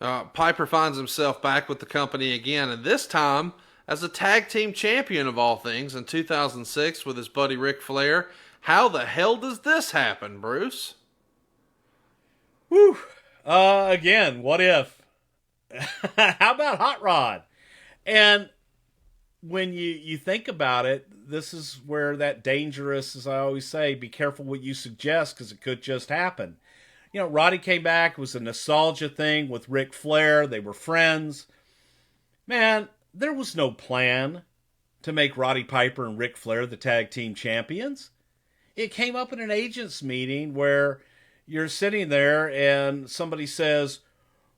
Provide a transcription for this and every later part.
Piper finds himself back with the company again, and this time as a tag team champion of all things in 2006 with his buddy Ric Flair. How the hell does this happen, Bruce? Whew. Again, what if? How about Hot Rod? And when you think about it, this is where that dangerous, as I always say, be careful what you suggest because it could just happen. Roddy came back. It was a nostalgia thing with Ric Flair. They were friends. Man, there was no plan to make Roddy Piper and Ric Flair the tag team champions. It came up in an agent's meeting where you're sitting there and somebody says,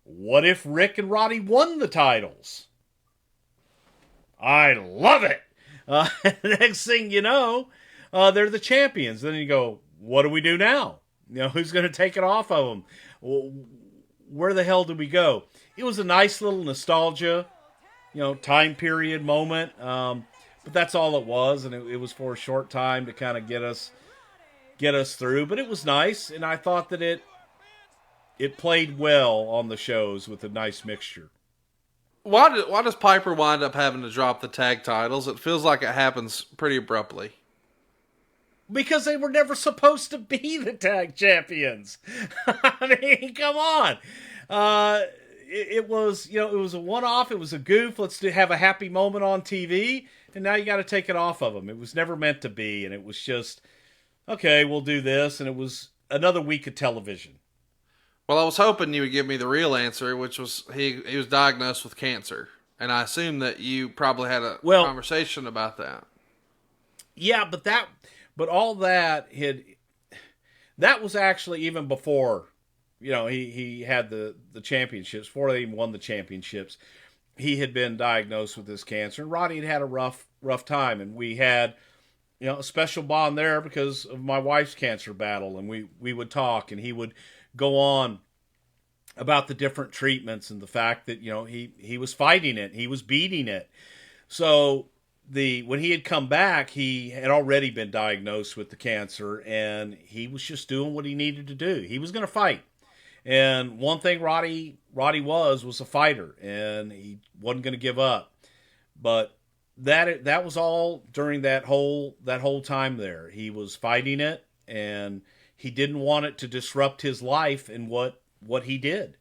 what if Rick and Roddy won the titles? I love it. Next thing you know, they're the champions. Then you go, what do we do now? Who's going to take it off of them? Where the hell do we go? It was a nice little nostalgia, time period moment. But that's all it was. And it was for a short time to kind of get us through. But it was nice. And I thought that it played well on the shows with a nice mixture. Why does Piper wind up having to drop the tag titles? It feels like it happens pretty abruptly. Because they were never supposed to be the tag champions. I mean, come on. It was, it was a one-off. It was a goof. Let's have a happy moment on TV. And now you got to take it off of them. It was never meant to be. And it was just, okay, we'll do this. And it was another week of television. Well, I was hoping you would give me the real answer, which was he was diagnosed with cancer. And I assume that you probably had a conversation about that. Yeah, but all that was actually even before, he had the championships, before they even won the championships. He had been diagnosed with this cancer, and Roddy had a rough time, and we had, a special bond there because of my wife's cancer battle, and we would talk, and he would go on about the different treatments and the fact that, he was fighting it, he was beating it. So when he had come back, he had already been diagnosed with the cancer, and he was just doing what he needed to do. He was going to fight. And one thing Roddy was a fighter, and he wasn't going to give up. But that was all during that whole time there. He was fighting it, and he didn't want it to disrupt his life and what he did.